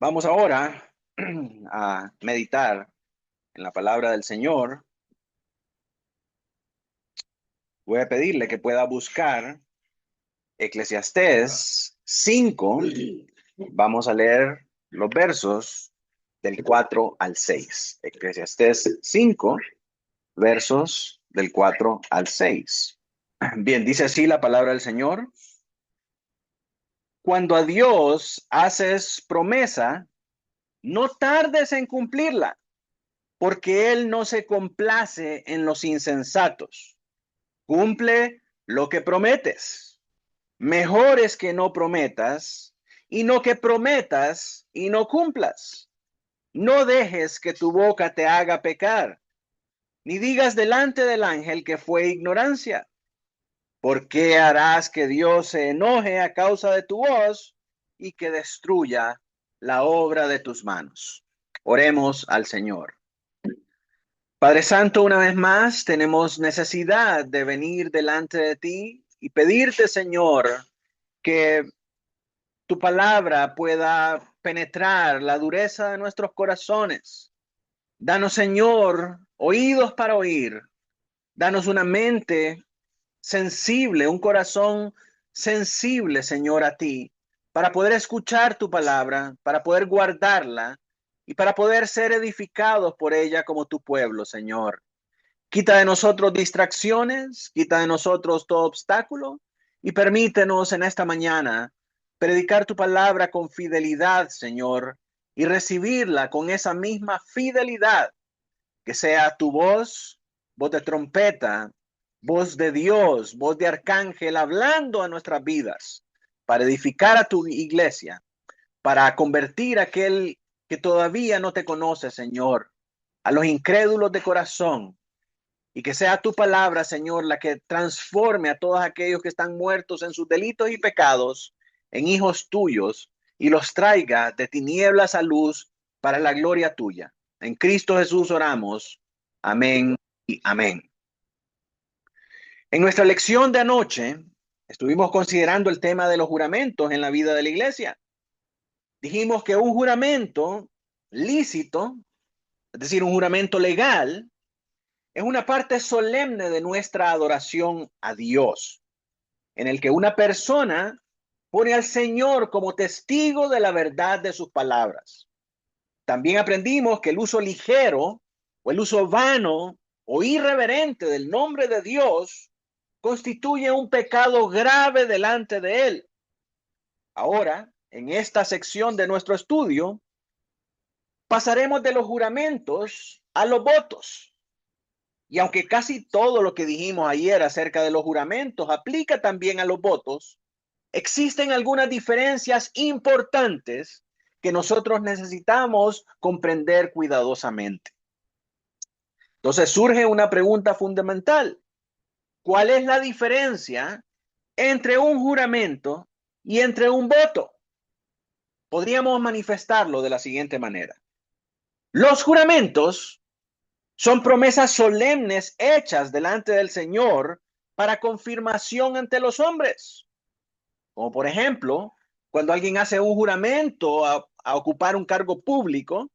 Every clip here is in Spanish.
Vamos ahora a meditar en la palabra del Señor. Voy a pedirle que pueda buscar Eclesiastés 5. Vamos a leer los versos del 4 al 6. Eclesiastés 5, versos del 4 al 6. Bien, dice así la palabra del Señor. Cuando a Dios haces promesa, no tardes en cumplirla, porque Él no se complace en los insensatos. Cumple lo que prometes. Mejor es que no prometas y no que prometas y no cumplas. No dejes que tu boca te haga pecar, ni digas delante del ángel que fue ignorancia. ¿Por qué harás que Dios se enoje a causa de tu voz y que destruya la obra de tus manos? Oremos al Señor. Padre Santo, una vez más tenemos necesidad de venir delante de ti y pedirte, Señor, que tu palabra pueda penetrar la dureza de nuestros corazones. Danos, Señor, oídos para oír. Danos una mente sensible, un corazón sensible, Señor, a ti, para poder escuchar tu palabra, para poder guardarla y para poder ser edificados por ella como tu pueblo, Señor. Quita de nosotros distracciones, quita de nosotros todo obstáculo y permítenos en esta mañana predicar tu palabra con fidelidad, Señor, y recibirla con esa misma fidelidad, que sea tu voz, voz de trompeta, voz de Dios, voz de arcángel, hablando a nuestras vidas para edificar a tu iglesia, para convertir a aquel que todavía no te conoce, Señor, a los incrédulos de corazón. Y que sea tu palabra, Señor, la que transforme a todos aquellos que están muertos en sus delitos y pecados en hijos tuyos y los traiga de tinieblas a luz para la gloria tuya. En Cristo Jesús oramos. Amén y amén. En nuestra lección de anoche estuvimos considerando el tema de los juramentos en la vida de la iglesia. Dijimos que un juramento lícito, es decir, un juramento legal, es una parte solemne de nuestra adoración a Dios, en el que una persona pone al Señor como testigo de la verdad de sus palabras. También aprendimos que el uso ligero o el uso vano o irreverente del nombre de Dios constituye un pecado grave delante de Él. Ahora, en esta sección de nuestro estudio, pasaremos de los juramentos a los votos. Y aunque casi todo lo que dijimos ayer acerca de los juramentos aplica también a los votos, existen algunas diferencias importantes que nosotros necesitamos comprender cuidadosamente. Entonces surge una pregunta fundamental. ¿Cuál es la diferencia entre un juramento y entre un voto? Podríamos manifestarlo de la siguiente manera. Los juramentos son promesas solemnes hechas delante del Señor para confirmación ante los hombres. Como por ejemplo, cuando alguien hace un juramento a ocupar un cargo público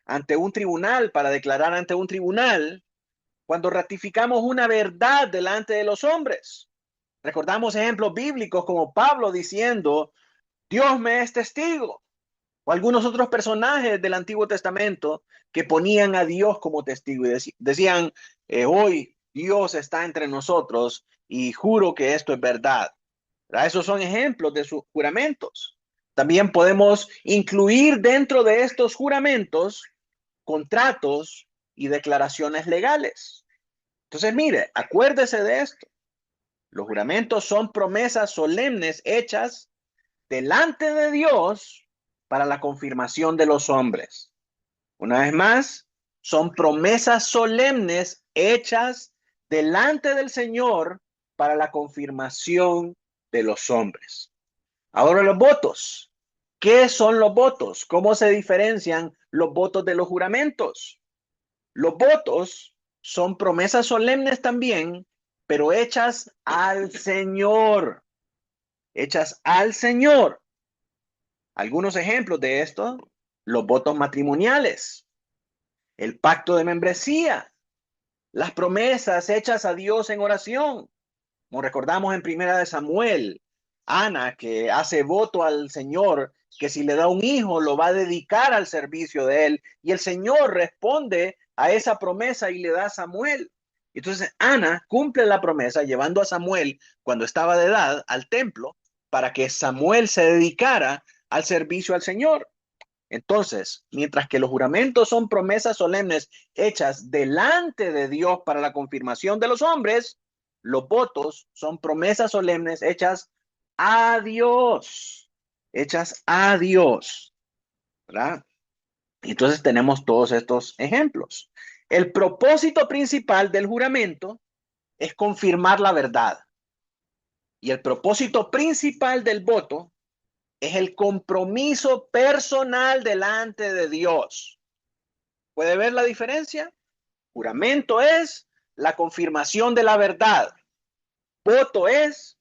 ante un tribunal, para declarar ante un tribunal, cuando ratificamos una verdad delante de los hombres. Recordamos ejemplos bíblicos como Pablo diciendo, Dios me es testigo, o algunos otros personajes del Antiguo Testamento que ponían a Dios como testigo y decían, hoy Dios está entre nosotros y juro que esto es verdad. ¿Verdad? Esos son ejemplos de sus juramentos. También podemos incluir dentro de estos juramentos contratos y declaraciones legales. Entonces, mire, acuérdese de esto. Los juramentos son promesas solemnes hechas delante de Dios para la confirmación de los hombres. Una vez más, son promesas solemnes hechas delante del Señor para la confirmación de los hombres. Ahora los votos. ¿Qué son los votos? ¿Cómo se diferencian los votos de los juramentos? Los votos son promesas solemnes también, pero hechas al Señor. Hechas al Señor. Algunos ejemplos de esto. los votos matrimoniales, el pacto de membresía, las promesas hechas a Dios en oración. Como recordamos en Primera de Samuel, Ana, que hace voto al Señor, que si le da un hijo, lo va a dedicar al servicio de él. Y el Señor responde a esa promesa y le da a Samuel. Entonces Ana cumple la promesa llevando a Samuel, cuando estaba de edad, al templo, para que Samuel se dedicara al servicio al Señor. Entonces, mientras que los juramentos son promesas solemnes hechas delante de Dios para la confirmación de los hombres, los votos son promesas solemnes hechas a Dios, hechas a Dios, ¿verdad? Entonces tenemos todos estos ejemplos. El propósito principal del juramento es confirmar la verdad. Y el propósito principal del voto es el compromiso personal delante de Dios. ¿Puede ver la diferencia? Juramento es la confirmación de la verdad. Voto es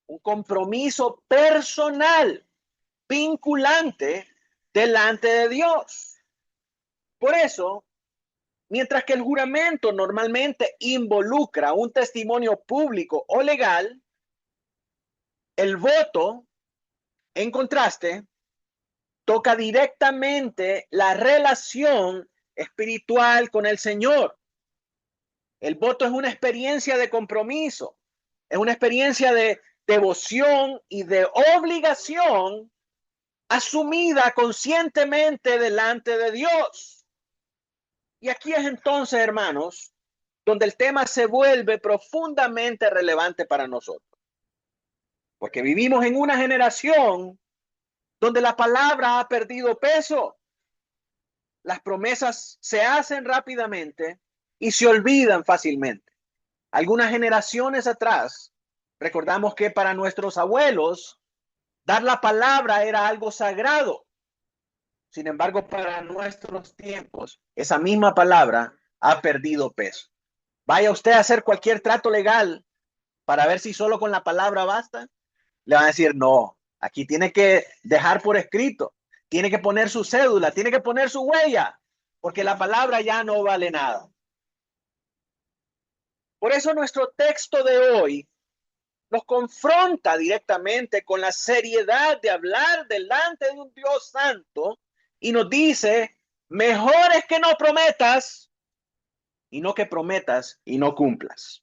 un compromiso personal, vinculante delante de Dios. Por eso, mientras que el juramento normalmente involucra un testimonio público o legal, el voto, en contraste, toca directamente la relación espiritual con el Señor. El voto es una experiencia de compromiso, es una experiencia de devoción y de obligación asumida conscientemente delante de Dios. Y aquí es entonces, hermanos, donde el tema se vuelve profundamente relevante para nosotros. Porque vivimos en una generación donde la palabra ha perdido peso. Las promesas se hacen rápidamente y se olvidan fácilmente. Algunas generaciones atrás, recordamos que para nuestros abuelos, dar la palabra era algo sagrado. Sin embargo, para nuestros tiempos, esa misma palabra ha perdido peso. Vaya usted a hacer cualquier trato legal para ver si solo con la palabra basta. Le van a decir, no, aquí tiene que dejar por escrito, tiene que poner su cédula, tiene que poner su huella, porque la palabra ya no vale nada. Por eso nuestro texto de hoy nos confronta directamente con la seriedad de hablar delante de un Dios santo y nos dice, mejor es que no prometas y no que prometas y no cumplas.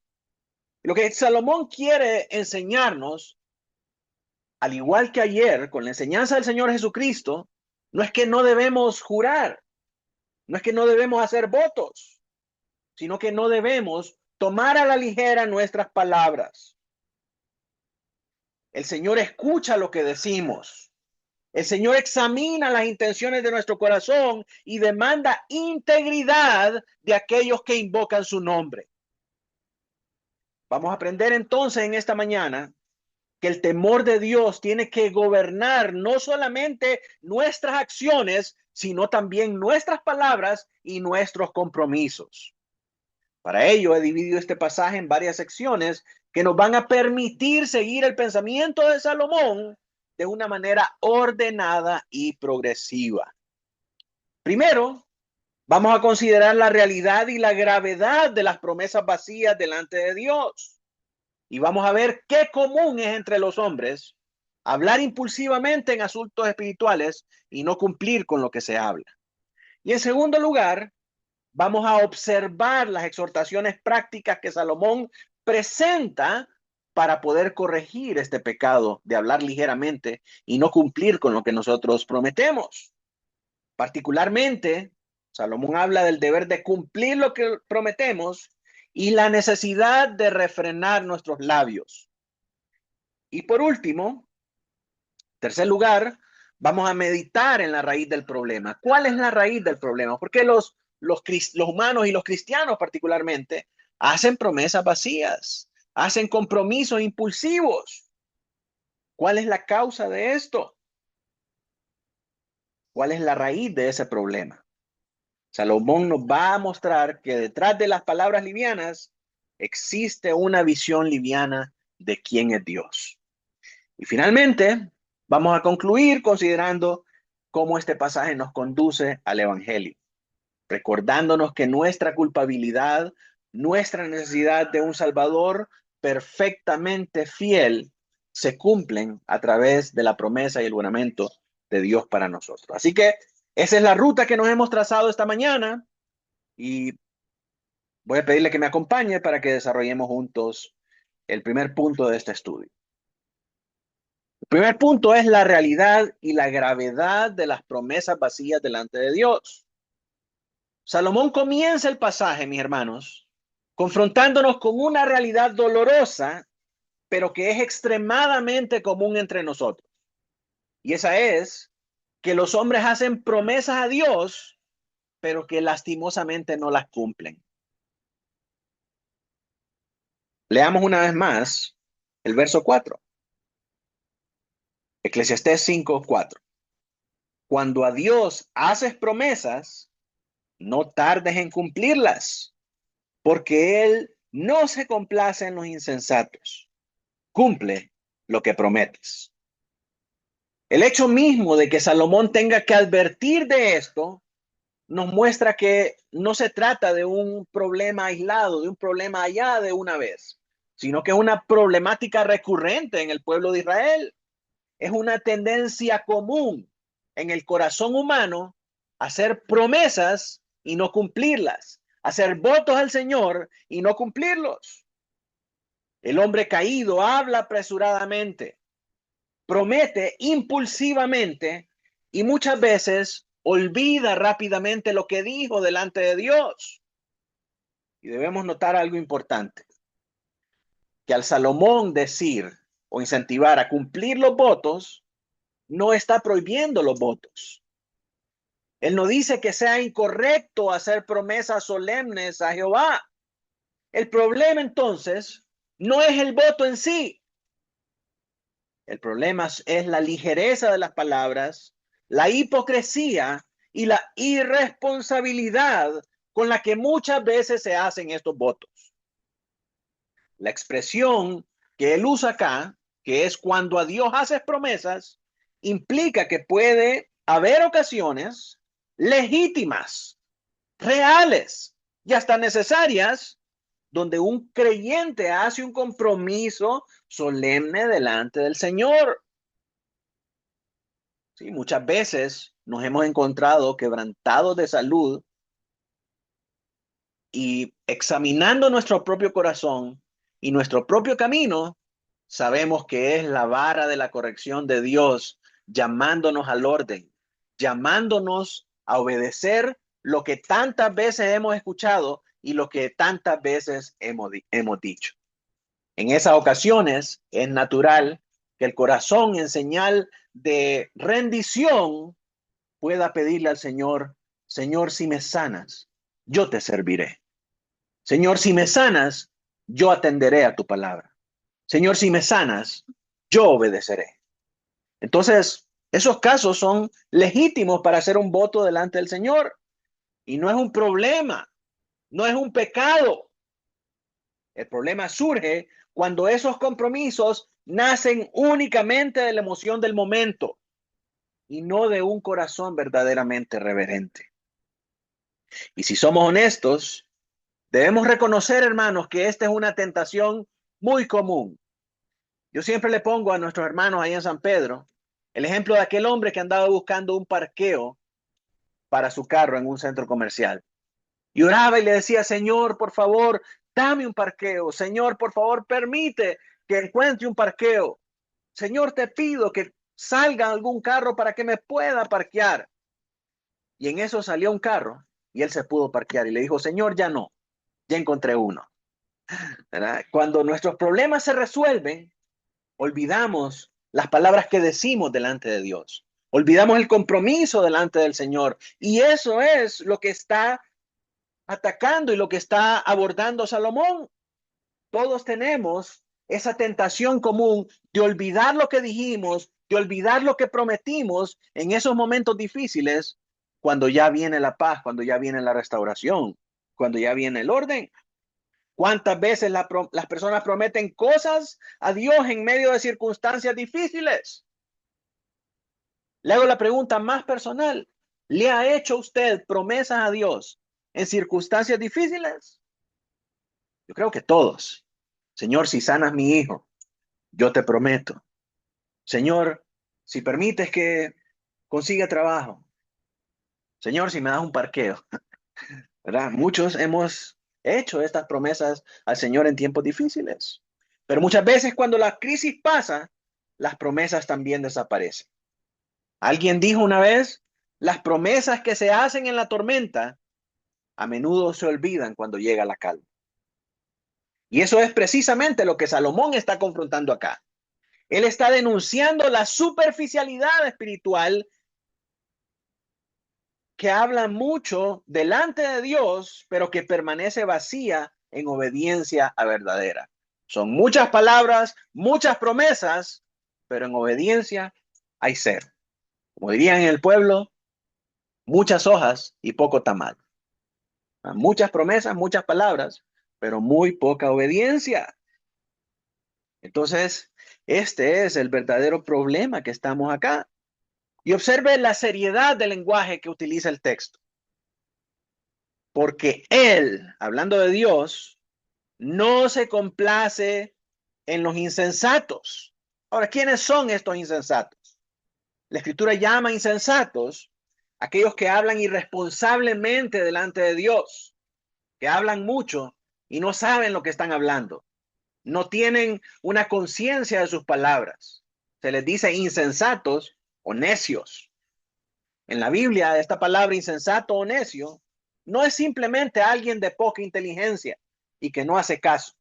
Lo que Salomón quiere enseñarnos, al igual que ayer con la enseñanza del Señor Jesucristo, no es que no debemos jurar, no es que no debemos hacer votos, sino que no debemos tomar a la ligera nuestras palabras. El Señor escucha lo que decimos. El Señor examina las intenciones de nuestro corazón y demanda integridad de aquellos que invocan su nombre. Vamos a aprender entonces en esta mañana que el temor de Dios tiene que gobernar no solamente nuestras acciones, sino también nuestras palabras y nuestros compromisos. Para ello he dividido este pasaje en varias secciones que nos van a permitir seguir el pensamiento de Salomón de una manera ordenada y progresiva. Primero, vamos a considerar la realidad y la gravedad de las promesas vacías delante de Dios. Y vamos a ver qué común es entre los hombres hablar impulsivamente en asuntos espirituales y no cumplir con lo que se habla. Y en segundo lugar, vamos a observar las exhortaciones prácticas que Salomón presenta para poder corregir este pecado de hablar ligeramente y no cumplir con lo que nosotros prometemos. Particularmente, Salomón habla del deber de cumplir lo que prometemos y la necesidad de refrenar nuestros labios. Y por último, tercer lugar, vamos a meditar en la raíz del problema. ¿Cuál es la raíz del problema? Porque los humanos y los cristianos particularmente hacen promesas vacías, hacen compromisos impulsivos. ¿Cuál es la causa de esto? ¿Cuál es la raíz de ese problema? Salomón nos va a mostrar que detrás de las palabras livianas existe una visión liviana de quién es Dios. Y finalmente, vamos a concluir considerando cómo este pasaje nos conduce al Evangelio, recordándonos que nuestra culpabilidad, nuestra necesidad de un Salvador perfectamente fiel, se cumplen a través de la promesa y el juramento de Dios para nosotros. Así que esa es la ruta que nos hemos trazado esta mañana y voy a pedirle que me acompañe para que desarrollemos juntos el primer punto de este estudio. El primer punto es la realidad y la gravedad de las promesas vacías delante de Dios. Salomón comienza el pasaje, mis hermanos, confrontándonos con una realidad dolorosa, pero que es extremadamente común entre nosotros. Y esa es que los hombres hacen promesas a Dios, pero que lastimosamente no las cumplen. Leamos una vez más el verso 4. Eclesiastés 5:4. Cuando a Dios haces promesas, no tardes en cumplirlas, porque Él no se complace en los insensatos. Cumple lo que prometes. El hecho mismo de que Salomón tenga que advertir de esto nos muestra que no se trata de un problema aislado, de un problema allá de una vez, sino que es una problemática recurrente en el pueblo de Israel. Es una tendencia común en el corazón humano hacer promesas y no cumplirlas, hacer votos al Señor y no cumplirlos. El hombre caído habla apresuradamente, promete impulsivamente y muchas veces olvida rápidamente lo que dijo delante de Dios. Y debemos notar algo importante, que al Salomón decir o incentivar a cumplir los votos, no está prohibiendo los votos. Él no dice que sea incorrecto hacer promesas solemnes a Jehová. El problema entonces no es el voto en sí. El problema es la ligereza de las palabras, la hipocresía y la irresponsabilidad con la que muchas veces se hacen estos votos. La expresión que él usa acá, que es cuando a Dios haces promesas, implica que puede haber ocasiones legítimas, reales y hasta necesarias, donde un creyente hace un compromiso solemne delante del Señor. Sí, muchas veces nos hemos encontrado quebrantados de salud y examinando nuestro propio corazón y nuestro propio camino, sabemos que es la vara de la corrección de Dios llamándonos al orden, llamándonos a obedecer lo que tantas veces hemos escuchado y lo que tantas veces hemos dicho. En esas ocasiones es natural que el corazón en señal de rendición pueda pedirle al Señor, Señor, si me sanas, yo te serviré. Señor, si me sanas, yo atenderé a tu palabra. Señor, si me sanas, yo obedeceré. Entonces, esos casos son legítimos para hacer un voto delante del Señor. Y no es un problema, no es un pecado. El problema surge cuando esos compromisos nacen únicamente de la emoción del momento y no de un corazón verdaderamente reverente. Y si somos honestos, debemos reconocer, hermanos, que esta es una tentación muy común. Yo siempre le pongo a nuestros hermanos ahí en San Pedro el ejemplo de aquel hombre que andaba buscando un parqueo para su carro en un centro comercial. Y oraba y le decía, Señor, por favor, dame un parqueo. Señor, por favor, permite que encuentre un parqueo. Señor, te pido que salga algún carro para que me pueda parquear. Y en eso salió un carro y él se pudo parquear y le dijo, Señor, ya no, ya encontré uno. ¿Verdad? Cuando nuestros problemas se resuelven, olvidamos las palabras que decimos delante de Dios. Olvidamos el compromiso delante del Señor. Y eso es lo que está atacando y lo que está abordando Salomón. Todos tenemos esa tentación común de olvidar lo que dijimos, de olvidar lo que prometimos en esos momentos difíciles, cuando ya viene la paz, cuando ya viene la restauración, cuando ya viene el orden. ¿Cuántas veces las personas prometen cosas a Dios en medio de circunstancias difíciles? Le hago la pregunta más personal. ¿Le ha hecho usted promesas a Dios en circunstancias difíciles? Yo creo que todos. Señor, si sanas mi hijo, yo te prometo. Señor, si permites que consiga trabajo. Señor, si me das un parqueo. ¿Verdad? Muchos hemos hecho estas promesas al Señor en tiempos difíciles. Pero muchas veces cuando la crisis pasa, las promesas también desaparecen. Alguien dijo una vez, las promesas que se hacen en la tormenta a menudo se olvidan cuando llega la calma. Y eso es precisamente lo que Salomón está confrontando acá. Él está denunciando la superficialidad espiritual que habla mucho delante de Dios, pero que permanece vacía en obediencia a verdadera. Son muchas palabras, muchas promesas, pero en obediencia hay ser. Como dirían en el pueblo, muchas hojas y poco tamal. Muchas promesas, muchas palabras, pero muy poca obediencia. Entonces, este es el verdadero problema que estamos acá. Y observe la seriedad del lenguaje que utiliza el texto. Porque Él, hablando de Dios, no se complace en los insensatos. Ahora, ¿quiénes son estos insensatos? La Escritura llama insensatos aquellos que hablan irresponsablemente delante de Dios, que hablan mucho y no saben lo que están hablando. No tienen una conciencia de sus palabras. Se les dice insensatos o necios. En la Biblia, esta palabra insensato o necio no es simplemente alguien de poca inteligencia y que no hace caso.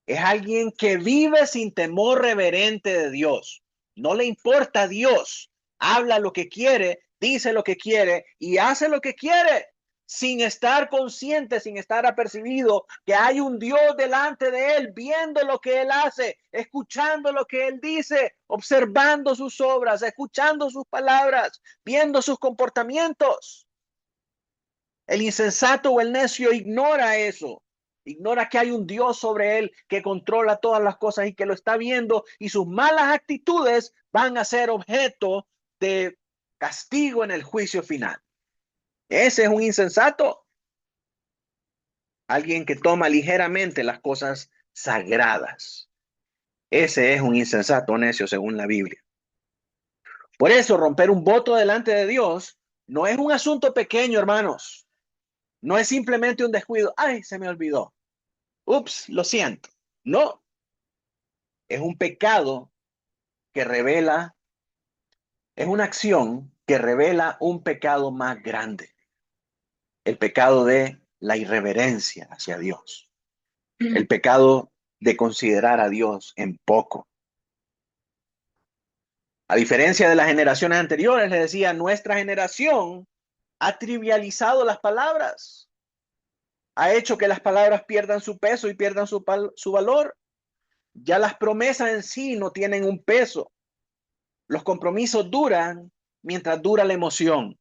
Es alguien que vive sin temor reverente de Dios. No le importa a Dios. Habla lo que quiere, dice lo que quiere y hace lo que quiere sin estar consciente, sin estar apercibido que hay un Dios delante de él, viendo lo que él hace, escuchando lo que él dice, observando sus obras, escuchando sus palabras, viendo sus comportamientos. El insensato o el necio ignora eso. Ignora que hay un Dios sobre él que controla todas las cosas y que lo está viendo, y sus malas actitudes van a ser objeto de castigo en el juicio final. Ese es un insensato. Alguien que toma ligeramente las cosas sagradas. Ese es un insensato necio según la Biblia. Por eso romper un voto delante de Dios no es un asunto pequeño, hermanos. No es simplemente un descuido. Ay, se me olvidó. Ups, lo siento. No, es un pecado que revela, es una acción que revela un pecado más grande. El pecado de la irreverencia hacia Dios. El pecado de considerar a Dios en poco. A diferencia de las generaciones anteriores, les decía, nuestra generación ha trivializado las palabras, ha hecho que las palabras pierdan su peso y pierdan su valor. Ya las promesas en sí no tienen un peso. Los compromisos duran mientras dura la emoción.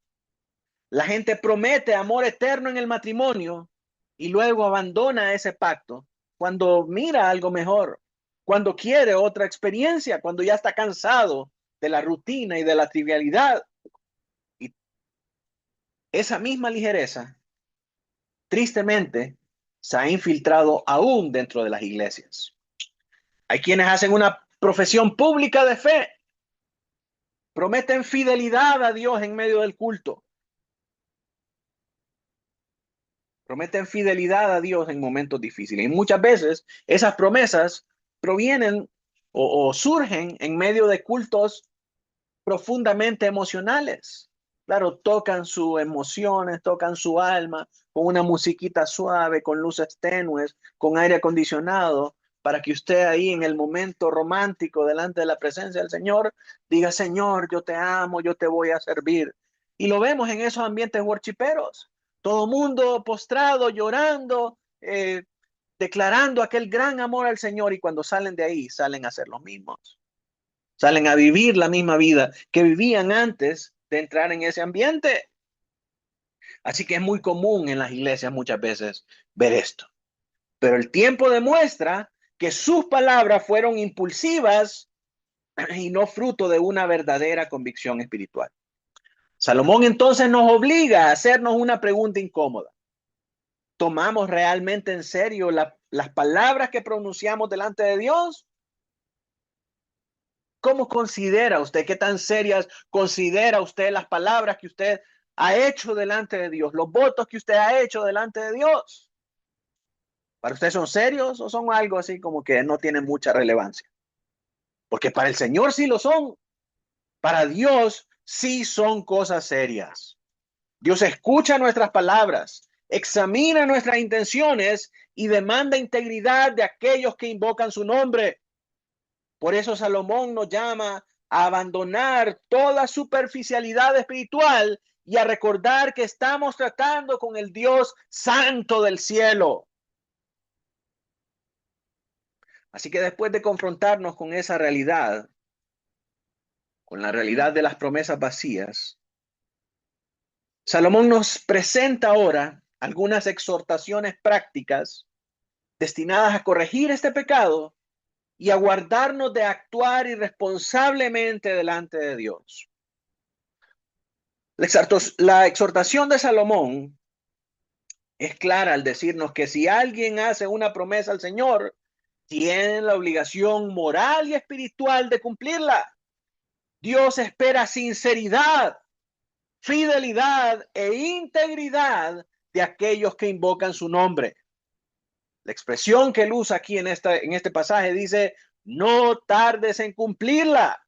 La gente promete amor eterno en el matrimonio y luego abandona ese pacto cuando mira algo mejor, cuando quiere otra experiencia, cuando ya está cansado de la rutina y de la trivialidad. Y esa misma ligereza, tristemente, se ha infiltrado aún dentro de las iglesias. Hay quienes hacen una profesión pública de fe, prometen fidelidad a Dios en medio del culto, prometen fidelidad a Dios en momentos difíciles. Y muchas veces esas promesas provienen o surgen en medio de cultos profundamente emocionales. Claro, tocan sus emociones, tocan su alma con una musiquita suave, con luces tenues, con aire acondicionado, para que usted ahí en el momento romántico delante de la presencia del Señor diga, Señor, yo te amo, yo te voy a servir. Y lo vemos en esos ambientes worshiperos. Todo mundo postrado, llorando, declarando aquel gran amor al Señor, y cuando salen de ahí, salen a ser los mismos. Salen a vivir la misma vida que vivían antes de entrar en ese ambiente. Así que es muy común en las iglesias muchas veces ver esto. Pero el tiempo demuestra que sus palabras fueron impulsivas y no fruto de una verdadera convicción espiritual. Salomón entonces nos obliga a hacernos una pregunta incómoda. ¿Tomamos realmente en serio las palabras que pronunciamos delante de Dios? ¿Cómo considera usted, qué tan serias considera usted las palabras que usted ha hecho delante de Dios, los votos que usted ha hecho delante de Dios? ¿Para usted son serios o son algo así como que no tienen mucha relevancia? Porque para el Señor sí lo son. Para Dios sí son cosas serias. Dios escucha nuestras palabras, examina nuestras intenciones y demanda integridad de aquellos que invocan su nombre. Por eso Salomón nos llama a abandonar toda superficialidad espiritual y a recordar que estamos tratando con el Dios santo del cielo. Así que después de confrontarnos con esa realidad, con la realidad de las promesas vacías, Salomón nos presenta ahora algunas exhortaciones prácticas destinadas a corregir este pecado y a guardarnos de actuar irresponsablemente delante de Dios. La exhortación de Salomón es clara al decirnos que si alguien hace una promesa al Señor, tiene la obligación moral y espiritual de cumplirla. Dios espera sinceridad, fidelidad e integridad de aquellos que invocan su nombre. La expresión que él usa aquí en este pasaje dice, no tardes en cumplirla.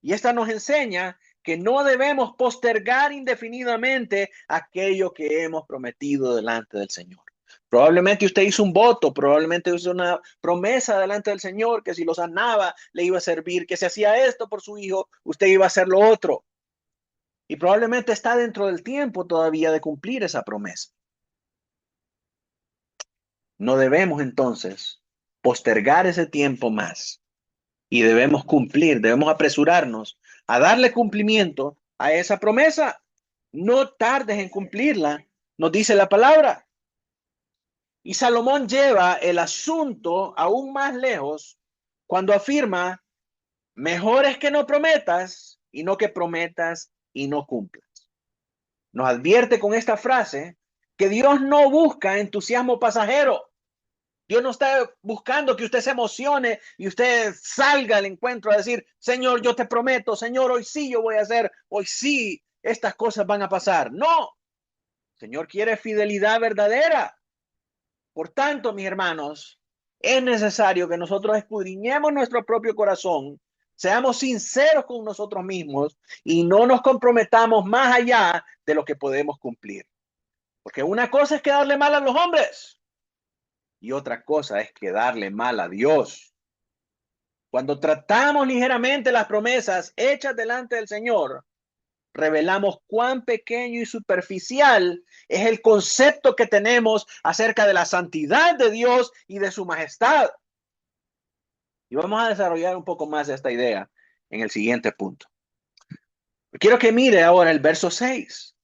Y esta nos enseña que no debemos postergar indefinidamente aquello que hemos prometido delante del Señor. Probablemente usted hizo un voto, probablemente hizo una promesa delante del Señor que si lo sanaba le iba a servir, que si hacía esto por su hijo, usted iba a hacer lo otro. Y probablemente está dentro del tiempo todavía de cumplir esa promesa. No debemos entonces postergar ese tiempo más y debemos cumplir, debemos apresurarnos a darle cumplimiento a esa promesa. No tardes en cumplirla, nos dice la palabra. Y Salomón lleva el asunto aún más lejos cuando afirma, mejor es que no prometas y no que prometas y no cumplas. Nos advierte con esta frase que Dios no busca entusiasmo pasajero. Dios no está buscando que usted se emocione y usted salga al encuentro a decir, Señor, yo te prometo, Señor, hoy sí yo voy a hacer, hoy sí estas cosas van a pasar. No, el Señor quiere fidelidad verdadera. Por tanto, mis hermanos, es necesario que nosotros escudriñemos nuestro propio corazón, seamos sinceros con nosotros mismos y no nos comprometamos más allá de lo que podemos cumplir. Porque una cosa es quedarle mal a los hombres y otra cosa es quedarle mal a Dios. Cuando tratamos ligeramente las promesas hechas delante del Señor, revelamos cuán pequeño y superficial es el concepto que tenemos acerca de la santidad de Dios y de su majestad. Y vamos a desarrollar un poco más esta idea en el siguiente punto. Quiero que mire ahora el verso 6.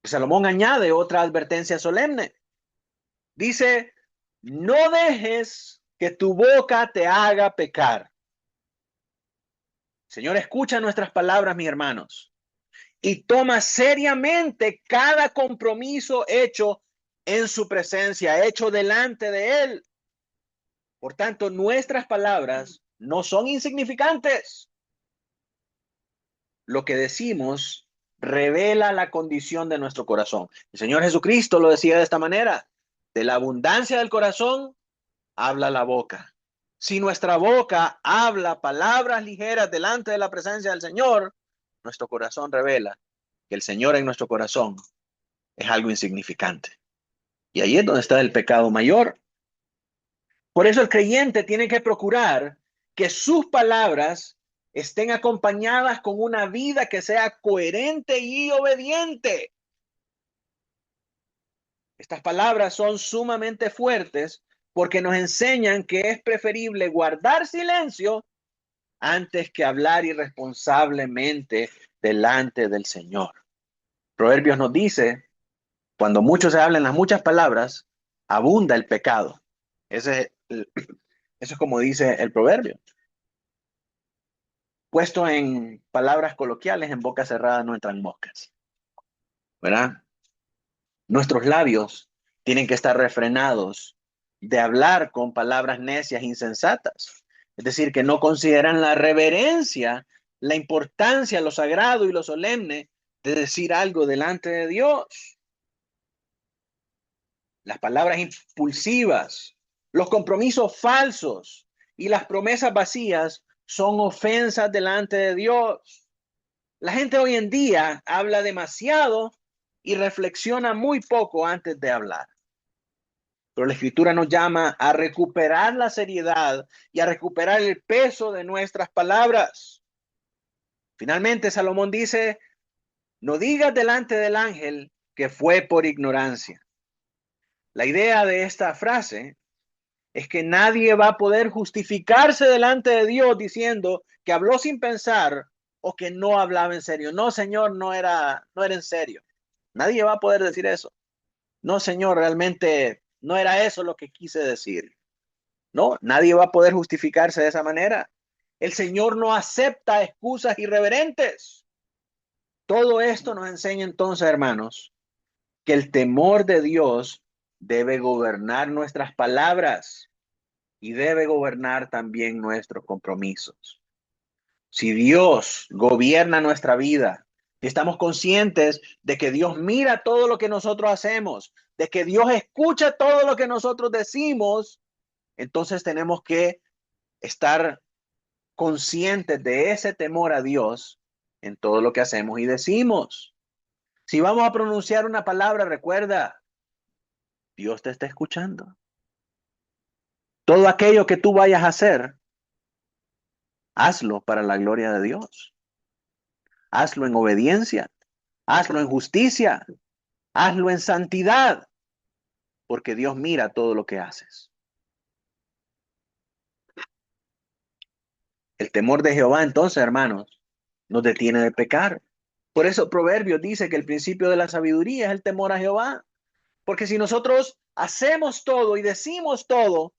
Salomón añade otra advertencia solemne. Dice, no dejes que tu boca te haga pecar. Señor, escucha nuestras palabras, mis hermanos, y toma seriamente cada compromiso hecho en su presencia, hecho delante de Él. Por tanto, nuestras palabras no son insignificantes. Lo que decimos revela la condición de nuestro corazón. El Señor Jesucristo lo decía de esta manera, de la abundancia del corazón habla la boca. Si nuestra boca habla palabras ligeras delante de la presencia del Señor, nuestro corazón revela que el Señor en nuestro corazón es algo insignificante. Y ahí es donde está el pecado mayor. Por eso el creyente tiene que procurar que sus palabras estén acompañadas con una vida que sea coherente y obediente. Estas palabras son sumamente fuertes porque nos enseñan que es preferible guardar silencio antes que hablar irresponsablemente delante del Señor. Proverbios nos dice, cuando muchos se hablan las muchas palabras, abunda el pecado. Eso es como dice el proverbio. puesto en palabras coloquiales, en boca cerrada no entran moscas, ¿verdad? Nuestros labios tienen que estar refrenados de hablar con palabras necias, insensatas. Es decir, que no consideran la reverencia, la importancia, lo sagrado y lo solemne de decir algo delante de Dios. Las palabras impulsivas, los compromisos falsos y las promesas vacías son ofensas delante de Dios. La gente hoy en día habla demasiado y reflexiona muy poco antes de hablar. Pero la Escritura nos llama a recuperar la seriedad y a recuperar el peso de nuestras palabras. Finalmente, Salomón dice, no digas delante del ángel que fue por ignorancia. La idea de esta frase es que nadie va a poder justificarse delante de Dios diciendo que habló sin pensar o que no hablaba en serio. No, Señor, no era en serio. Nadie va a poder decir eso. No, Señor, realmente no era eso lo que quise decir. No, nadie va a poder justificarse de esa manera. El Señor no acepta excusas irreverentes. Todo esto nos enseña entonces, hermanos, que el temor de Dios debe gobernar nuestras palabras y debe gobernar también nuestros compromisos. Si Dios gobierna nuestra vida, si estamos conscientes de que Dios mira todo lo que nosotros hacemos, de que Dios escucha todo lo que nosotros decimos, entonces tenemos que estar conscientes de ese temor a Dios en todo lo que hacemos y decimos. Si vamos a pronunciar una palabra, recuerda, Dios te está escuchando. Todo aquello que tú vayas a hacer, hazlo para la gloria de Dios. Hazlo en obediencia, hazlo en justicia, hazlo en santidad, porque Dios mira todo lo que haces. El temor de Jehová, entonces, hermanos, nos detiene de pecar. Por eso Proverbios dice que el principio de la sabiduría es el temor a Jehová. Porque si nosotros hacemos todo y decimos todo,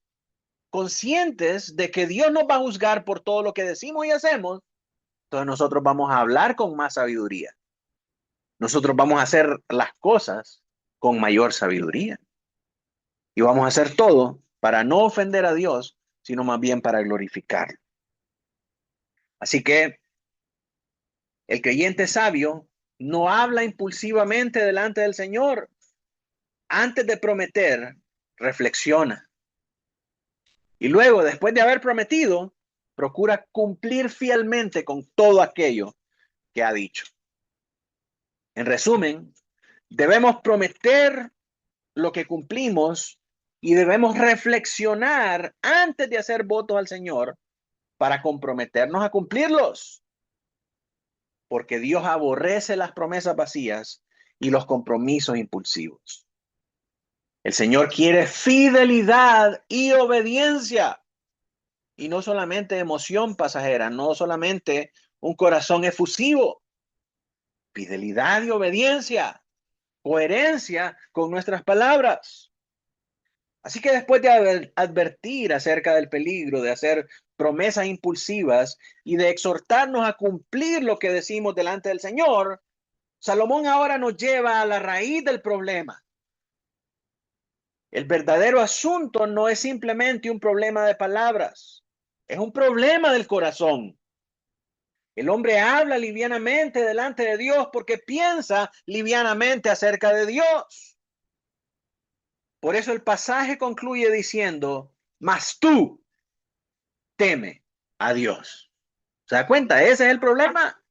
conscientes de que Dios nos va a juzgar por todo lo que decimos y hacemos, entonces nosotros vamos a hablar con más sabiduría. Nosotros vamos a hacer las cosas con mayor sabiduría. Y vamos a hacer todo para no ofender a Dios, sino más bien para glorificar. Así que el creyente sabio no habla impulsivamente delante del Señor. Antes de prometer, reflexiona. Y luego, después de haber prometido, procura cumplir fielmente con todo aquello que ha dicho. En resumen, debemos prometer lo que cumplimos y debemos reflexionar antes de hacer votos al Señor para comprometernos a cumplirlos. Porque Dios aborrece las promesas vacías y los compromisos impulsivos. El Señor quiere fidelidad y obediencia. Y no solamente emoción pasajera, no solamente un corazón efusivo. Fidelidad y obediencia, coherencia con nuestras palabras. Así que después de advertir acerca del peligro de hacer promesas impulsivas y de exhortarnos a cumplir lo que decimos delante del Señor, Salomón ahora nos lleva a la raíz del problema. El verdadero asunto no es simplemente un problema de palabras, es un problema del corazón. El hombre habla livianamente delante de Dios porque piensa livianamente acerca de Dios. Por eso el pasaje concluye diciendo, mas tú teme a Dios. ¿Se da cuenta? Ese es el problema.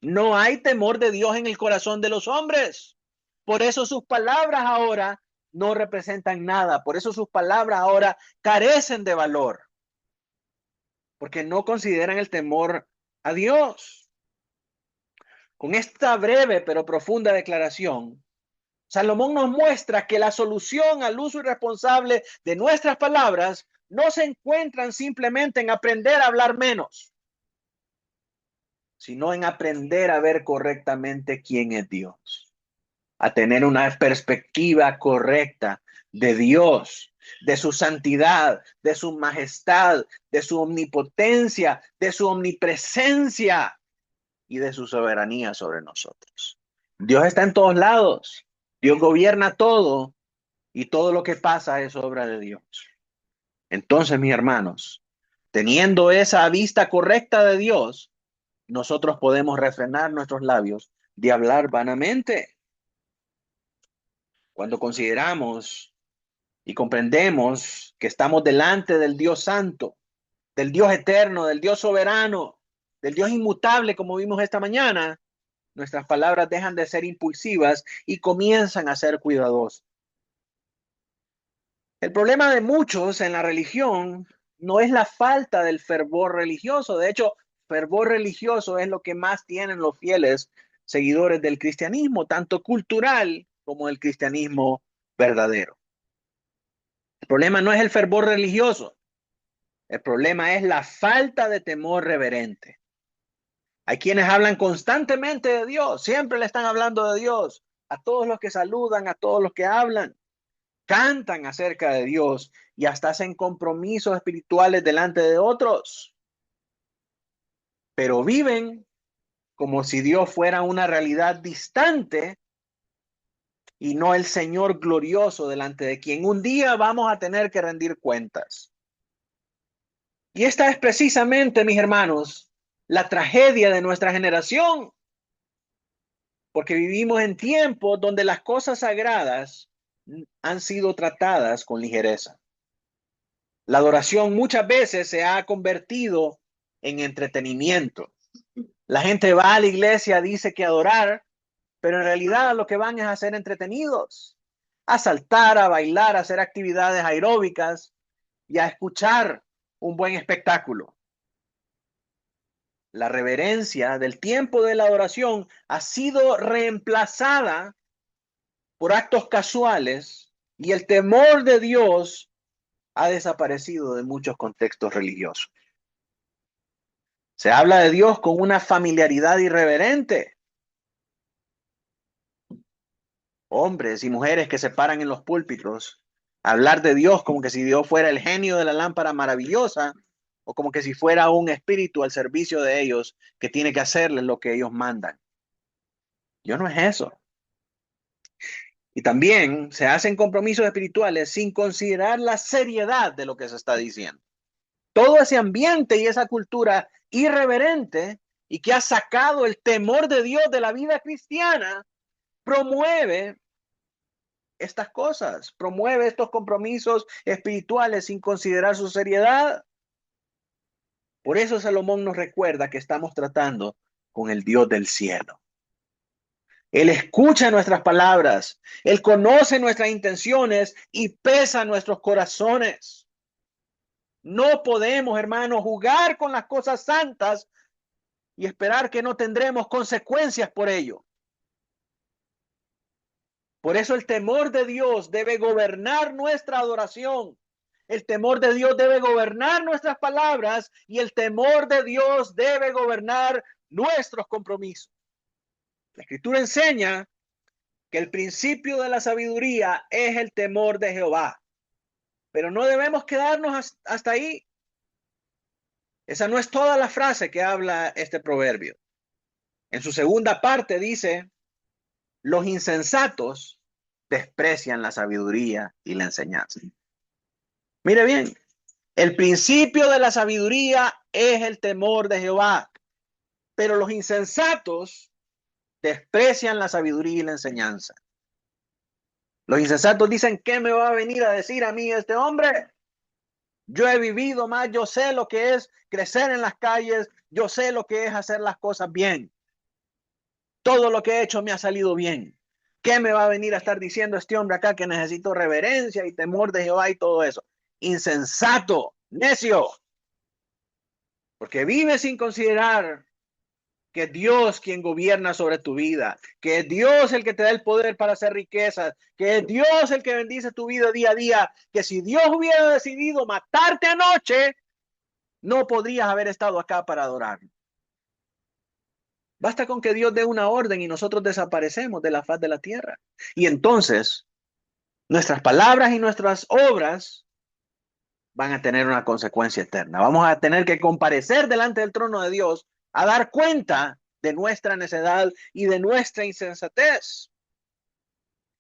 No hay temor de Dios en el corazón de los hombres. Por eso sus palabras ahora no representan nada. Por eso sus palabras ahora carecen de valor. Porque no consideran el temor a Dios. Con esta breve pero profunda declaración, Salomón nos muestra que la solución al uso irresponsable de nuestras palabras no se encuentran simplemente en aprender a hablar menos, sino en aprender a ver correctamente quién es Dios, a tener una perspectiva correcta de Dios, de su santidad, de su majestad, de su omnipotencia, de su omnipresencia y de su soberanía sobre nosotros. Dios está en todos lados. Dios gobierna todo y todo lo que pasa es obra de Dios. Entonces, mis hermanos, teniendo esa vista correcta de Dios, nosotros podemos refrenar nuestros labios de hablar vanamente. Cuando consideramos y comprendemos que estamos delante del Dios Santo, del Dios eterno, del Dios soberano, del Dios inmutable, como vimos esta mañana, nuestras palabras dejan de ser impulsivas y comienzan a ser cuidadosas. El problema de muchos en la religión no es la falta del fervor religioso. De hecho, fervor religioso es lo que más tienen los fieles seguidores del cristianismo, tanto cultural como el cristianismo verdadero. El problema no es el fervor religioso. El problema es la falta de temor reverente. Hay quienes hablan constantemente de Dios, siempre le están hablando de Dios, a todos los que saludan, a todos los que hablan, cantan acerca de Dios y hasta hacen compromisos espirituales delante de otros, pero viven como si Dios fuera una realidad distante y no el Señor glorioso delante de quien un día vamos a tener que rendir cuentas. Y esta es precisamente, mis hermanos, la tragedia de nuestra generación, porque vivimos en tiempos donde las cosas sagradas han sido tratadas con ligereza. La adoración muchas veces se ha convertido en entretenimiento. La gente va a la iglesia, dice que adorar, pero en realidad lo que van es a ser entretenidos, a saltar, a bailar, a hacer actividades aeróbicas y a escuchar un buen espectáculo. La reverencia del tiempo de la adoración ha sido reemplazada por actos casuales y el temor de Dios ha desaparecido de muchos contextos religiosos. Se habla de Dios con una familiaridad irreverente. Hombres y mujeres que se paran en los púlpitos a hablar de Dios como que si Dios fuera el genio de la lámpara maravillosa o como que si fuera un espíritu al servicio de ellos que tiene que hacerles lo que ellos mandan. Dios no es eso. Y también se hacen compromisos espirituales sin considerar la seriedad de lo que se está diciendo. Todo ese ambiente y esa cultura irreverente y que ha sacado el temor de Dios de la vida cristiana, promueve estas cosas, promueve estos compromisos espirituales sin considerar su seriedad. Por eso Salomón nos recuerda que estamos tratando con el Dios del cielo. Él escucha nuestras palabras, Él conoce nuestras intenciones y pesa nuestros corazones. No podemos, hermanos, jugar con las cosas santas y esperar que no tendremos consecuencias por ello. Por eso el temor de Dios debe gobernar nuestra adoración. El temor de Dios debe gobernar nuestras palabras y el temor de Dios debe gobernar nuestros compromisos. La Escritura enseña que el principio de la sabiduría es el temor de Jehová. Pero no debemos quedarnos hasta ahí. Esa no es toda la frase que habla este proverbio. En su segunda parte dice, los insensatos desprecian la sabiduría y la enseñanza. Mire bien, el principio de la sabiduría es el temor de Jehová, pero los insensatos desprecian la sabiduría y la enseñanza. Los insensatos dicen, ¿qué me va a venir a decir a mí este hombre? Yo he vivido más, yo sé lo que es crecer en las calles, yo sé lo que es hacer las cosas bien. Todo lo que he hecho me ha salido bien. ¿Qué me va a venir a estar diciendo este hombre acá que necesito reverencia y temor de Jehová y todo eso? Insensato, necio, porque vive sin considerar que es Dios quien gobierna sobre tu vida, que es Dios el que te da el poder para hacer riquezas, que es Dios el que bendice tu vida día a día, que si Dios hubiera decidido matarte anoche, no podrías haber estado acá para adorar. Basta con que Dios dé una orden y nosotros desaparecemos de la faz de la tierra. Y entonces Nuestras palabras y nuestras obras van a tener una consecuencia eterna. Vamos a tener que comparecer delante del trono de Dios a dar cuenta de nuestra necedad y de nuestra insensatez.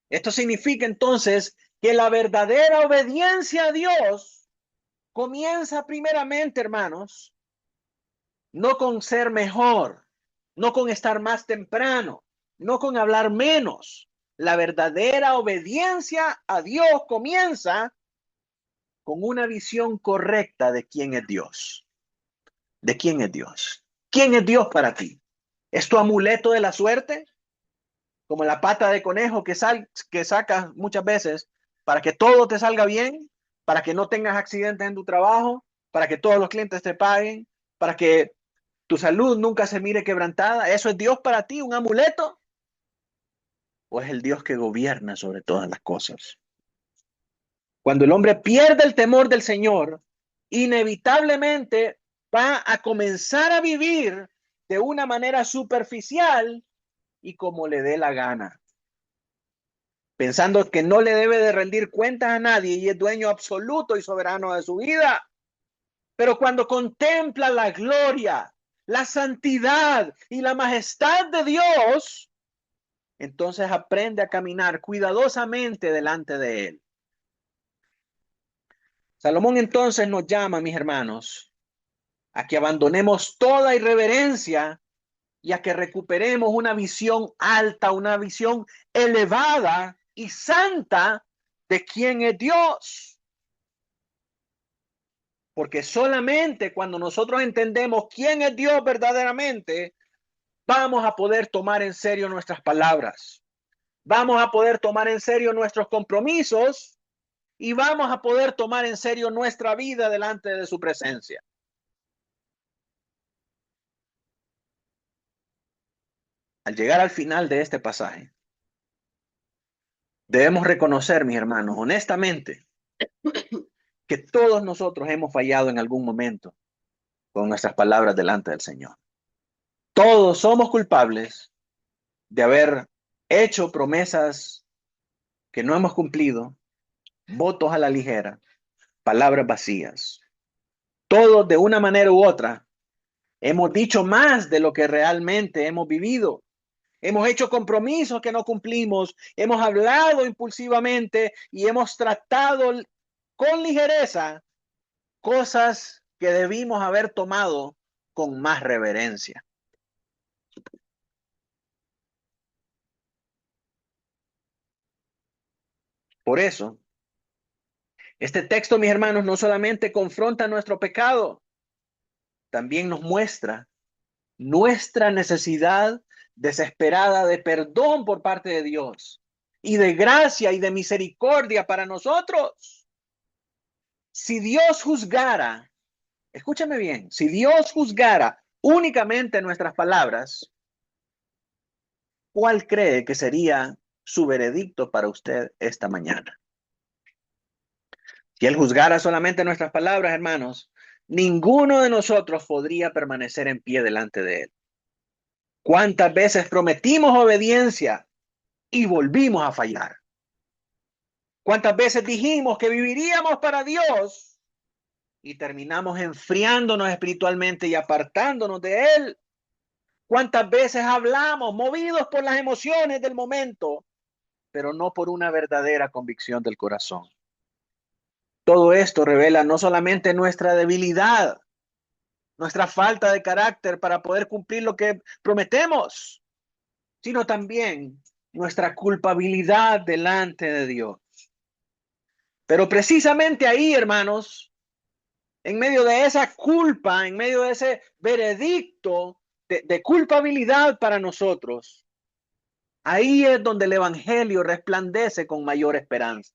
Esto significa entonces que la verdadera obediencia a Dios comienza primeramente, hermanos, no con ser mejor, no con estar más temprano, no con hablar menos. La verdadera obediencia a Dios comienza con una visión correcta de quién es Dios. ¿De quién es Dios? ¿Quién es Dios para ti? ¿Es tu amuleto de la suerte? Como la pata de conejo que sacas muchas veces para que todo te salga bien, para que no tengas accidentes en tu trabajo, para que todos los clientes te paguen, para que tu salud nunca se mire quebrantada. ¿Eso es Dios para ti, un amuleto? ¿O es el Dios que gobierna sobre todas las cosas? Cuando el hombre pierde el temor del Señor, inevitablemente va a comenzar a vivir de una manera superficial y como le dé la gana, pensando que no le debe de rendir cuentas a nadie y es dueño absoluto y soberano de su vida. Pero cuando contempla la gloria, la santidad y la majestad de Dios, entonces aprende a caminar cuidadosamente delante de él. Salomón entonces nos llama, mis hermanos, a que abandonemos toda irreverencia y a que recuperemos una visión alta, una visión elevada y santa de quién es Dios. Porque solamente cuando nosotros entendemos quién es Dios verdaderamente, vamos a poder tomar en serio nuestras palabras, vamos a poder tomar en serio nuestros compromisos y vamos a poder tomar en serio nuestra vida delante de su presencia. Al llegar al final de este pasaje, debemos reconocer, mis hermanos, honestamente, que todos nosotros hemos fallado en algún momento con nuestras palabras delante del Señor. Todos somos culpables de haber hecho promesas que no hemos cumplido, votos a la ligera, palabras vacías. Todos de una manera u otra hemos dicho más de lo que realmente hemos vivido. Hemos hecho compromisos que no cumplimos, hemos hablado impulsivamente y hemos tratado con ligereza cosas que debimos haber tomado con más reverencia. Por eso, este texto, mis hermanos, no solamente confronta nuestro pecado, también nos muestra nuestra necesidad desesperada de perdón por parte de Dios y de gracia y de misericordia para nosotros. Si Dios juzgara, escúchame bien, si Dios juzgara únicamente nuestras palabras, ¿cuál cree que sería su veredicto para usted esta mañana? Si Él juzgara solamente nuestras palabras, hermanos, ninguno de nosotros podría permanecer en pie delante de Él. ¿Cuántas veces prometimos obediencia y volvimos a fallar? ¿Cuántas veces dijimos que viviríamos para Dios y terminamos enfriándonos espiritualmente y apartándonos de Él? ¿Cuántas veces hablamos movidos por las emociones del momento, pero no por una verdadera convicción del corazón? Todo esto revela no solamente nuestra debilidad, nuestra falta de carácter para poder cumplir lo que prometemos, sino también nuestra culpabilidad delante de Dios. Pero precisamente ahí, hermanos, en medio de esa culpa, en medio de ese veredicto de culpabilidad para nosotros, ahí es donde el evangelio resplandece con mayor esperanza.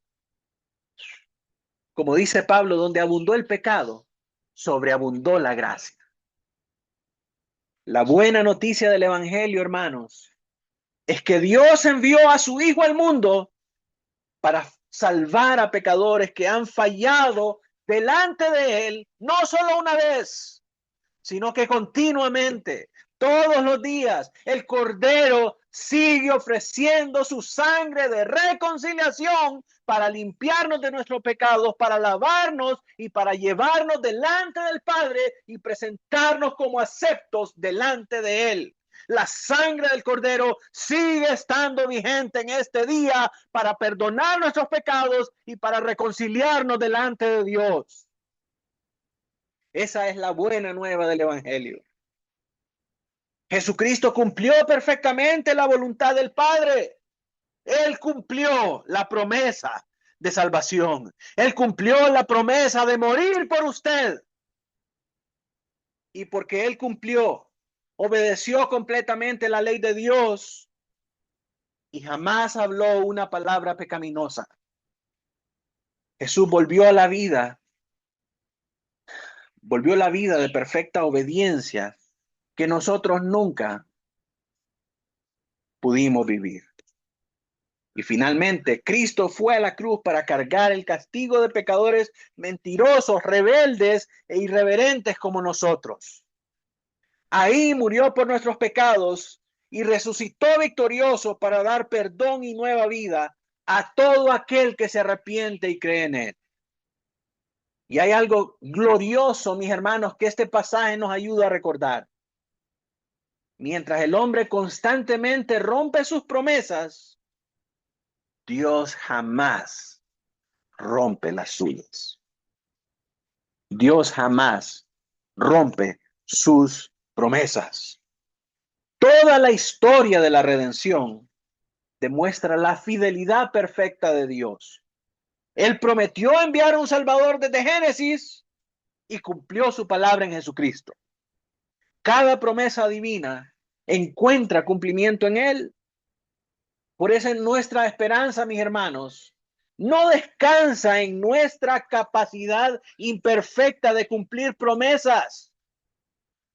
Como dice Pablo, donde abundó el pecado, sobreabundó la gracia. La buena noticia del evangelio, hermanos, es que Dios envió a su Hijo al mundo para salvar a pecadores que han fallado delante de Él, no solo una vez, sino que continuamente, todos los días, el Cordero sigue ofreciendo su sangre de reconciliación para limpiarnos de nuestros pecados, para lavarnos y para llevarnos delante del Padre y presentarnos como aceptos delante de Él. La sangre del Cordero sigue estando vigente en este día para perdonar nuestros pecados y para reconciliarnos delante de Dios. Esa es la buena nueva del Evangelio. Jesucristo cumplió perfectamente la voluntad del Padre. Él cumplió la promesa de salvación. Él cumplió la promesa de morir por usted. Y porque Él cumplió, obedeció completamente la ley de Dios y jamás habló una palabra pecaminosa. Jesús volvió a la vida de perfecta obediencia que nosotros nunca pudimos vivir. Y finalmente, Cristo fue a la cruz para cargar el castigo de pecadores mentirosos, rebeldes e irreverentes como nosotros. Ahí murió por nuestros pecados y resucitó victorioso para dar perdón y nueva vida a todo aquel que se arrepiente y cree en Él. Y hay algo glorioso, mis hermanos, que este pasaje nos ayuda a recordar. Mientras el hombre constantemente rompe sus promesas, Dios jamás rompe las suyas. Dios jamás rompe sus promesas. Toda la historia de la redención demuestra la fidelidad perfecta de Dios. Él prometió enviar un Salvador desde Génesis y cumplió su palabra en Jesucristo. Cada promesa divina encuentra cumplimiento en Él. Por eso nuestra esperanza, mis hermanos, no descansa en nuestra capacidad imperfecta de cumplir promesas,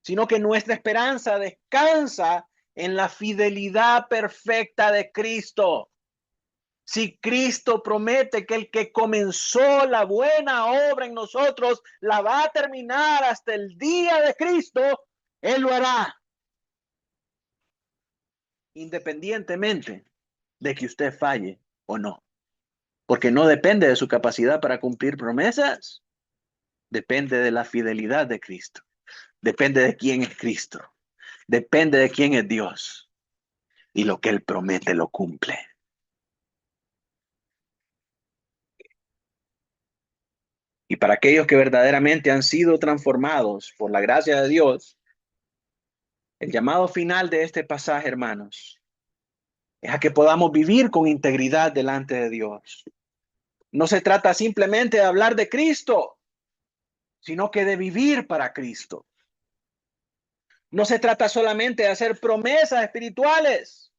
sino que nuestra esperanza descansa en la fidelidad perfecta de Cristo. Si Cristo promete que el que comenzó la buena obra en nosotros la va a terminar hasta el día de Cristo, Él lo hará. Independientemente de que usted falle o no. Porque no depende de su capacidad para cumplir promesas. Depende de la fidelidad de Cristo. Depende de quién es Cristo. Depende de quién es Dios. Y lo que Él promete lo cumple. Y para aquellos que verdaderamente han sido transformados por la gracia de Dios, el llamado final de este pasaje, hermanos, es a que podamos vivir con integridad delante de Dios. No se trata simplemente de hablar de Cristo, sino que de vivir para Cristo. No se trata solamente de hacer promesas espirituales.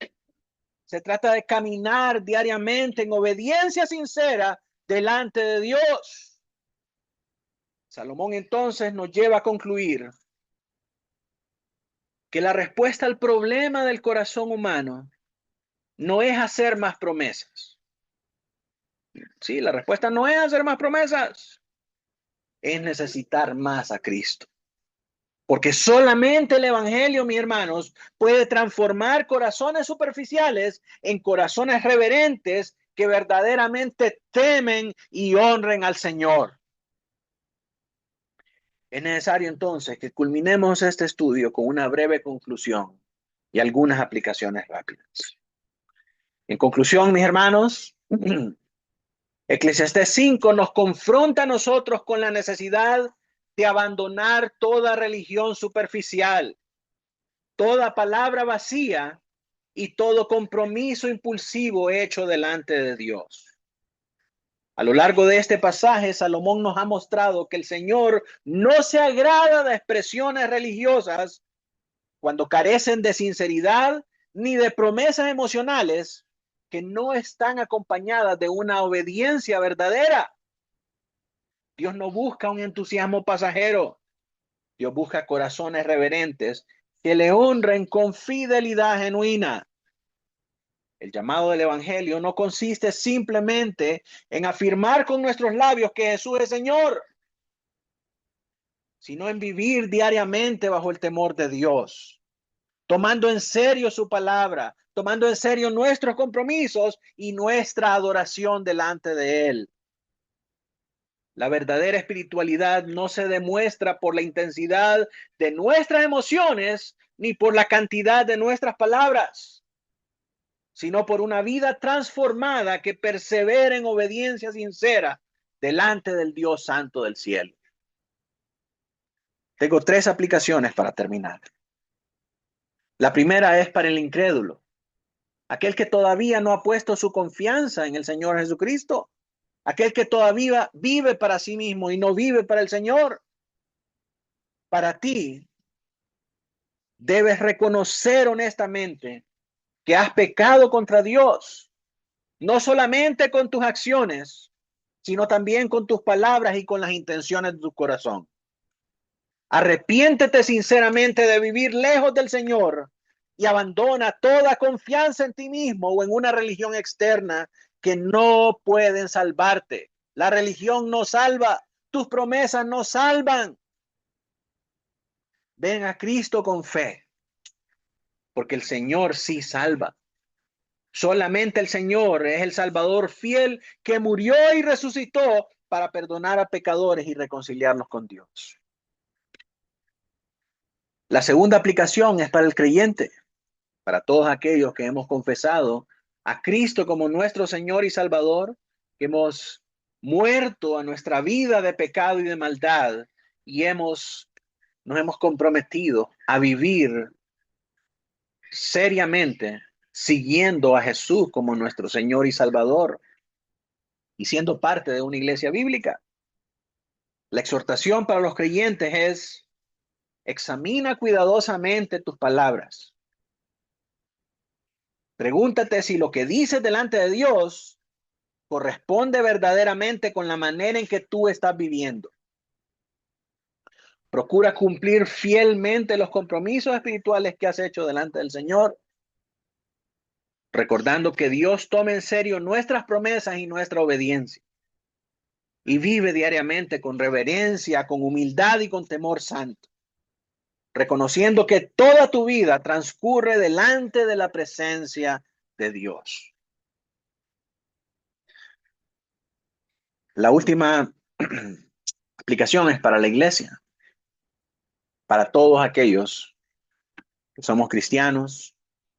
Se trata de caminar diariamente en obediencia sincera delante de Dios. Salomón entonces nos lleva a concluir que la respuesta al problema del corazón humano no es hacer más promesas. Sí, la respuesta no es hacer más promesas. Es necesitar más a Cristo. Porque solamente el Evangelio, mis hermanos, puede transformar corazones superficiales en corazones reverentes que verdaderamente temen y honren al Señor. Es necesario entonces que culminemos este estudio con una breve conclusión y algunas aplicaciones rápidas. En conclusión, mis hermanos, Eclesiastés 5 nos confronta a nosotros con la necesidad de abandonar toda religión superficial, toda palabra vacía y todo compromiso impulsivo hecho delante de Dios. A lo largo de este pasaje, Salomón nos ha mostrado que el Señor no se agrada de expresiones religiosas cuando carecen de sinceridad ni de promesas emocionales que no están acompañadas de una obediencia verdadera. Dios no busca un entusiasmo pasajero. Dios busca corazones reverentes que le honren con fidelidad genuina. El llamado del Evangelio no consiste simplemente en afirmar con nuestros labios que Jesús es Señor, sino en vivir diariamente bajo el temor de Dios, tomando en serio su palabra, tomando en serio nuestros compromisos y nuestra adoración delante de Él. La verdadera espiritualidad no se demuestra por la intensidad de nuestras emociones ni por la cantidad de nuestras palabras, sino por una vida transformada que persevera en obediencia sincera delante del Dios Santo del cielo. Tengo 3 aplicaciones para terminar. La primera es para el incrédulo, aquel que todavía no ha puesto su confianza en el Señor Jesucristo, aquel que todavía vive para sí mismo y no vive para el Señor. Para ti, debes reconocer honestamente que has pecado contra Dios, no solamente con tus acciones, sino también con tus palabras y con las intenciones de tu corazón. Arrepiéntete sinceramente de vivir lejos del Señor y abandona toda confianza en ti mismo o en una religión externa que no pueden salvarte. La religión no salva, tus promesas no salvan. Ven a Cristo con fe, porque el Señor sí salva. Solamente el Señor es el Salvador fiel que murió y resucitó para perdonar a pecadores y reconciliarnos con Dios. La segunda aplicación es para el creyente, para todos aquellos que hemos confesado a Cristo como nuestro Señor y Salvador, que hemos muerto a nuestra vida de pecado y de maldad y nos hemos comprometido a vivir seriamente siguiendo a Jesús como nuestro Señor y Salvador y siendo parte de una iglesia bíblica. La exhortación para los creyentes es: examina cuidadosamente tus palabras. Pregúntate si lo que dices delante de Dios corresponde verdaderamente con la manera en que tú estás viviendo. Procura cumplir fielmente los compromisos espirituales que has hecho delante del Señor, recordando que Dios toma en serio nuestras promesas y nuestra obediencia. Y vive diariamente con reverencia, con humildad y con temor santo, reconociendo que toda tu vida transcurre delante de la presencia de Dios. La última aplicación es para la iglesia, para todos aquellos que somos cristianos,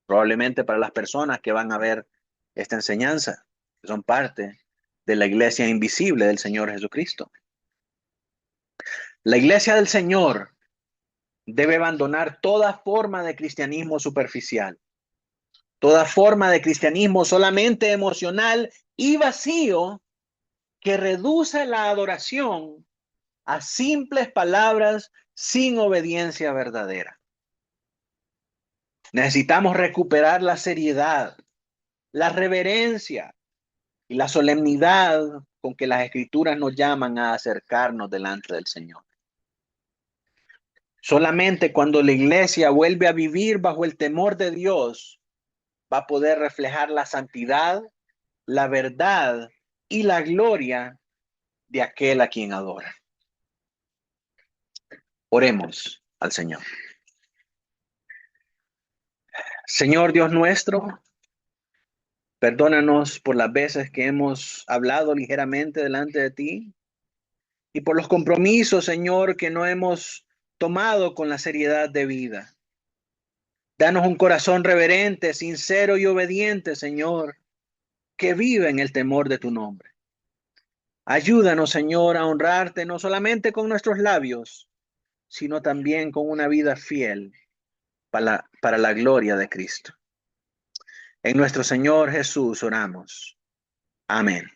probablemente para las personas que van a ver esta enseñanza, que son parte de la iglesia invisible del Señor Jesucristo. La iglesia del Señor debe abandonar toda forma de cristianismo superficial, toda forma de cristianismo solamente emocional y vacío que reduce la adoración a simples palabras sin obediencia verdadera. Necesitamos recuperar la seriedad, la reverencia y la solemnidad con que las Escrituras nos llaman a acercarnos delante del Señor. Solamente cuando la iglesia vuelve a vivir bajo el temor de Dios, va a poder reflejar la santidad, la verdad y la gloria de aquel a quien adora. Oremos al Señor. Señor Dios nuestro, perdónanos por las veces que hemos hablado ligeramente delante de ti y por los compromisos, Señor, que no hemos tomado con la seriedad debida. Danos un corazón reverente, sincero y obediente, Señor, que vive en el temor de tu nombre. Ayúdanos, Señor, a honrarte no solamente con nuestros labios, sino también con una vida fiel para la gloria de Cristo. En nuestro Señor Jesús oramos. Amén.